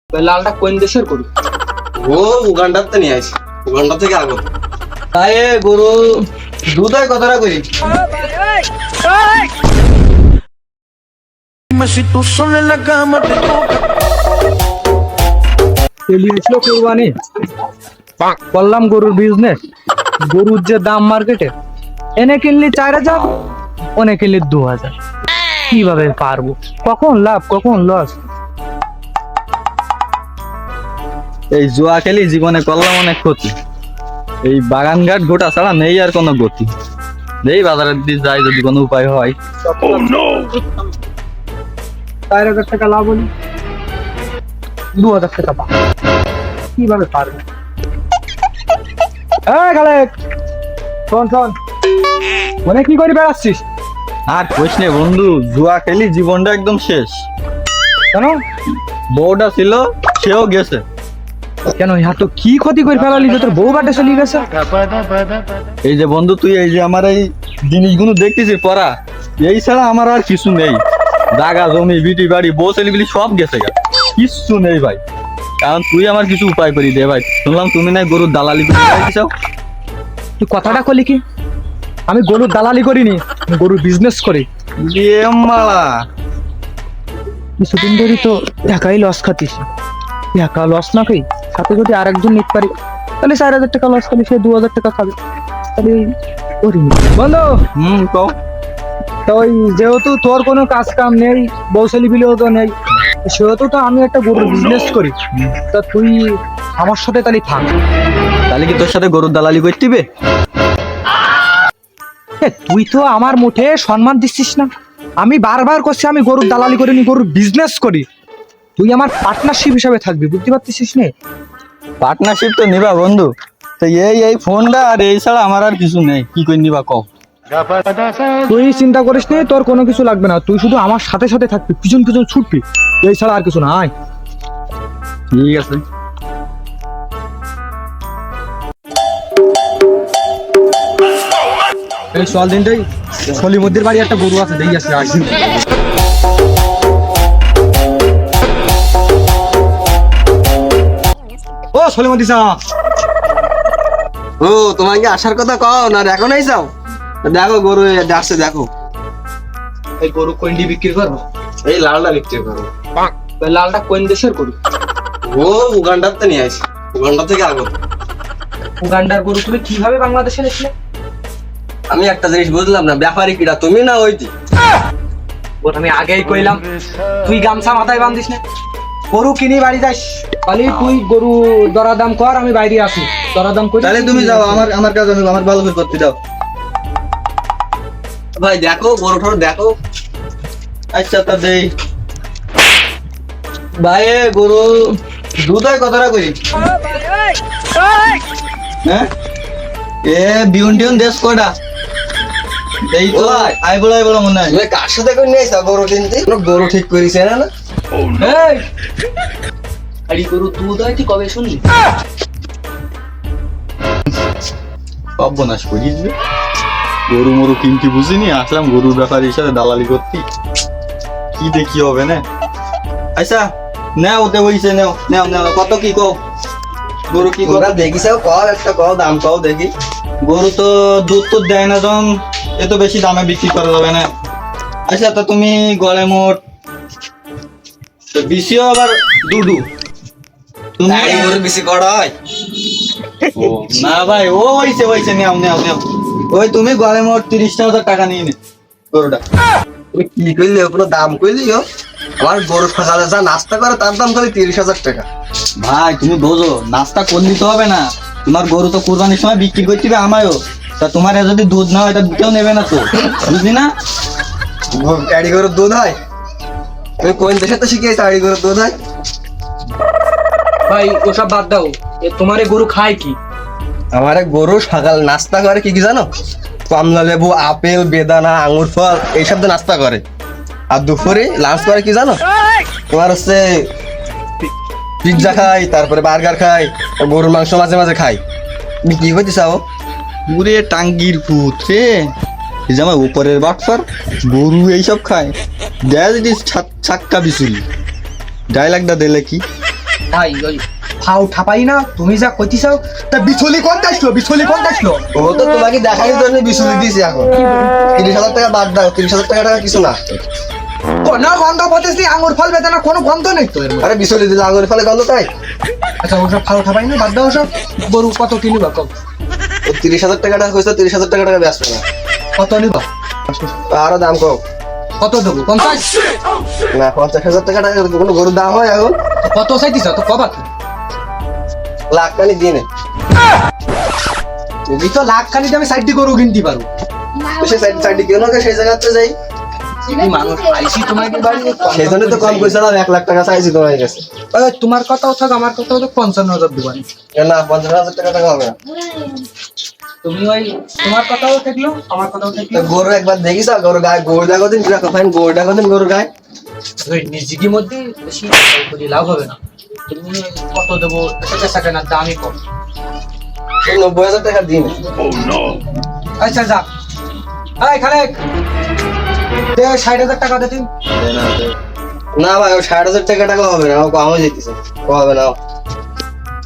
লালটা কোন দেশের গরু? ও উগান্ডাতে নিয়ে আসি, উগান্ডা থেকে আগত। তাই গরু দুধ হয় কতটা করি? চলিয়েছিল কোরবানি, করলাম গরুর বিজনেস। গরুর যে দাম মার্কেটে, এনে কিনলি 4,000, ওনে কিনলি 2,000। কিভাবে পারবো? কখন লাভ কখন লস? এই জুয়া খেলি জীবনে করলাম অনেক ক্ষতি। এই বাগানঘাট গোটা ছাড়া নেই আর কোনো গতি। এই বাজারের দিকে যাই যদি কোনো উপায় হয়। 4,000 টাকা লাভ হলি, 2,000 টাকা পাবো। কিভাবে পারবো? শোন শোন, মনে কি করে বেড়াচ্ছিস? আর কইস নে বন্ধু, জুয়া খেলি জীবনটা একদম শেষ। কেন বউটা ছিল, সেও গেছে। কেন ইহা তো কি ক্ষতি করে ফেলালি যে তোর বউ বাটে চলে গেছে? এই যে বন্ধু, তুই এই যে আমার এই জিনিসগুলো দেখতেছিস পড়া, এই ছাড়া আমার আর কিছু নেই। জাগা জমি বিটি বাড়ি বউ ছেলেগুলি সব গেছে গা, কিচ্ছু নেই ভাই। কারণ তুই আমার কিছু উপায় করি দে ভাই। শুনলাম তুমি নাই গরুর দালালি করে চাও। তুই কথাটা কলি কি? আমি গরুর দালালি করিনি, আমি গরুর বিজনেস করি। মালা কিছুদিন ধরে তো একাই লস খাতিস। একা লস না খাই, সাথে যদি আরেকজন নিতে পারি, তাহলে 4,000 টাকা লস খালি, সে 2,000 টাকা খাবে। তাহলে করিনি বন্ধু। তো তো ওই যেহেতু তোর কোনো কাজ কাম নেই, বৌশালি বিলেও তো নেই, সেহেতু তো আমি একটা গরুর বিজনেস করি। তা তুই আমার সাথে তাহলে থাক। তাহলে কি তোর সাথে গরুর দালালি করতে হবে? তুই তো আমার মুঠে সম্মান দিচ্ছিস না। আমি বারবার করছি আমি গরুর দালালি করিনি, গরুর বিজনেস করি। তুই আমার পার্টনারশিপ হিসাবে থাকবি, বুঝতে পারছিস না? পার্টনারশিপ তো নিবা বন্ধু। তো এই ফোনটা আর এই ছাড়া আমার আর কিছু নেই, কি করে নিবা কও? তুই চিন্তা করিস নি, তোর কোনো কিছু লাগবে না। তুই শুধু আমার সাথে সাথে থাকবি, পিছন পিছন ছুটবি, এই ছাড়া আর কিছু না। আয়। ঠিক আছে। এই চল দিনটাই সলিমুদ্দির বাড়ি একটা গরু আছে, দেখি আসি আসি। ও সলিমুদ্দি সাহ, ও তোমাকে আসার কথা কও না, এখন আইসাও? দেখো গরু আসছে, দেখো। এই গরু কোনটি বিক্রি করবো? এই লালটা বিক্রি করো। ওই লালটা কোন দেশের গরু? ও উগান্ডাতে নিয়ে আসি, উগান্ডা থেকে আগত। উগান্ডার গরু তুমি কিভাবে বাংলাদেশে এসলে? আমি একটা জিনিস বুঝলাম না, ব্যাপারী কিটা তুমি না ওইটি? আমি আগেই কইলাম, তুই গামছা মাথায় বান্ধিস না। গরু কিনি বাড়ি যাস, খালি তুই গরু দরাদাম কর, আমি বাইরে আসি দরাদাম করি। তাহলে তুমি যাও, আমার কাজ আমি আমার ভালো করে করতে দাও। ভাই দেখো গরু ঠোর দেখো। আচ্ছা তা দেই ভাই। গরু দুধ হয় কতটা করি? হ্যাঁ এ বিউন টিউন দেশ কয়টা? এই তো আই বলাই বলো মনে হয়। তুমি কার সাথে করে নিয়ে আইসা গরু কিনতে? গরু ঠিক করিছে না? এই আরে গরু দুধ হয় তুই কবে শুনলি? সর্বনাশ করিস রে। গরু মরু কিনতে বুঝিনি, আসলাম গরুর ব্যাপারের সাথে দালালি করতে। কি দেখি হবে না। আচ্ছা নেও, ওতে হইছে, নেও নেও নেও। কত কি কও? গরু কি তোরা দেখিস কও, একটা কও, দাম কও দেখি। গরু তো দুধ তো দেয় না, যখন এত বেশি দামে বিক্রি করা যাবে না। আচ্ছা তা তুমি গড়ে মোট বিশিও আবার দুডু তুমি গরু বেশি করা হয়? ও না ভাই, ও হইছে হইছে, নেও নেও নেও। ওই তুমি গড়ে মোট 30,000 টাকা নিয়ে নে গরুটা। তুমি কি করলি? কোনো দাম করলি? আমার গরু সকালে যা নাস্তা করে তার দাম খালি 30,000 টাকা। ভাই তুমি বোঝো, নাস্তা করলি তো হবে না, তোমার গরু তো কুরবানির সময় বিক্রি করতে হবে আমায়ও। তা তোমার যদি দুধ না হয়, এটা কেউ নেবে না তো, বুঝলি না? আড়ি গরুর দুধ হয়? তুমি কোন দেশে তো শিখিয়েছো আড়ি গরুর দুধ হয়? ভাই ওসব বাদ দাও, তোমার গরু খায় কি? আমার গরু সকাল নাস্তা করে কি কি জানো? কমলা লেবু, আপেল, বেদানা, আঙুর ফল এইসব দিয়ে নাস্তা করে। আর দুপুরে লাঞ্চ করে কি জানো? তোমার হচ্ছে পিৎজা খাই, তারপরে বার্গার খাই, গরুর মাংস মাঝে মাঝে খাই। তুমি কি করতে চাও? পুরে টাঙ্গির পুত রে, এই যে আমার উপরের বাটফার গরু এইসব খায়। দেয় যদি ছাক্কা বিচুলি। ডায়লগটা দিলে কি ভাই ওই ফাউ ঠাপাই না, তুমি যা কইতিছাও তা বিছলি কোন আসলো, বিছলি কোন আসলো? ও তো তোমাকে দেখাই জন্য বিশুলি দিয়েছি এখন। 30,000 টাকা বাদ দাও, 30,000 টাকা কিছু না। কোন গন্ধ পড়তেছি, আঙ্গুর ফল বেদানা কোনো গন্ধ নেই তো এর মধ্যে। আরে বিশুলি দিলে আঙুর ফলে গন্ধ তাই? আচ্ছা ওসব ফাউ ঠাপাই না, বাদ দাও ওসব। গরু কত কিনবা কম? ও 30,000 টাকাটা কইছো, 30,000 টাকা বেচবে না। কত নিবা? আরো দাম কম। কত দেবো? 50? না 50,000 টাকা কোনো গরুর দাম হয় এখন? কত চাইতিছ তো কবা তুমি? লাখ খানি দিনে। তুমি তো লাখ খানি আমি সাইডটি গরু কিনতে পারো। তো সেই সাইড কেন সেই জায়গাতে যাই? তুমি মানুষ আইসি তোমাকে বাড়ি, সেই জন্য তো কম কইছিলাম, 1 লাখ টাকা চাইছি তোমার কাছে। তোমার কথাও থাক আমার কথাও তো 55,000 দিবা। না 50,000 টাকা হবে না। তুমি ওই তোমার কথাও থাকলো আমার কথাও তো থাকলো, গরু একবার দেখিস, গরু গায়ে গরু দেখো দিন ফাইন, গরু দেখো দিন গরু গায়ে। ওই নিজের মধ্যে বেশি করে লাভ হবে না। তুমি কত দেবো সেটা না, দামই কম। 90,000 টাকা দিন। আচ্ছা যা, এই খালেক দে 60,000 টাকা দে তুই। না ভাই ও 60,000 টাকা হবে না, ও কমে যেতেছে, ও হবে না।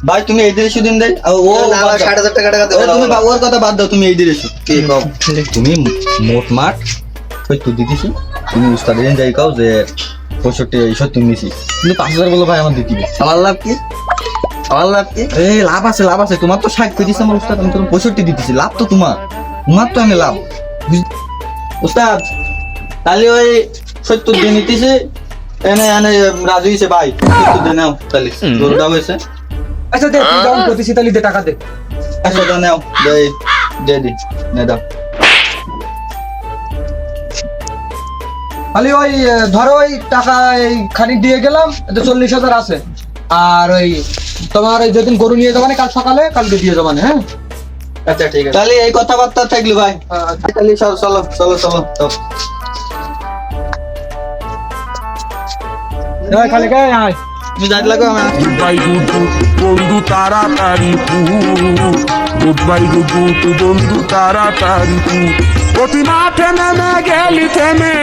ভাই তুমি এই দিরে শুদিন দেই আর ও না ভাই 60,000 টাকা দেবো না। তুমি ওর কথা বাদ দাও, তুমি এই দিরে শু কি কম? তুমি মোট মাঠ ওই তো দিতেছি, তুমি উস্তাদ দিন যাই কাও যে 65 এইসব তুমি নিছি, কিন্তু 5,000 বলো ভাই আমার দিতে আমার লাভ কি? আমার লাভ কি? এই লাভ আছে তোমার তো 60 করে দিছে আমার উস্তাদ, আমি তো 65 দিতেছি, লাভ তো তোমার তো আমি লাভ উস্তাদ। তাহলে ওই 70 দিয়ে নিতেছি, এনে এনে রাজু হইছে ভাই 70 দিয়ে নাও, তাহলে গরু দাও হয়েছে। আচ্ছা দে তুই যখন প্রতিশি তালি দে টাকা দে। আচ্ছা দাও নাও, দে দি নে দাও। খালি ওই ধরো ওই টাকা এই খানিক দিয়ে গেলাম, এতে 40,000 আছে। আর ওই তোমার ওই যেদিন গরু নিয়ে যাবানে কাল সকালে, কালকে দিয়ে যাবানে। হ্যাঁ আচ্ছা ঠিক আছে। তাহলে এই কথাবার্তা থাকলো ভাই, তাহলে চলো চলো চলো চলো চলো। খালি গায়ে আয়। তুমি যাইতে লাগো আমার গুডবাই গুডু বন্ধু তাড়াতাড়ি গুডবাই গুডু বন্ধু তাড়াতাড়ি প্রতি মাঠে নেমে গেলি থেমে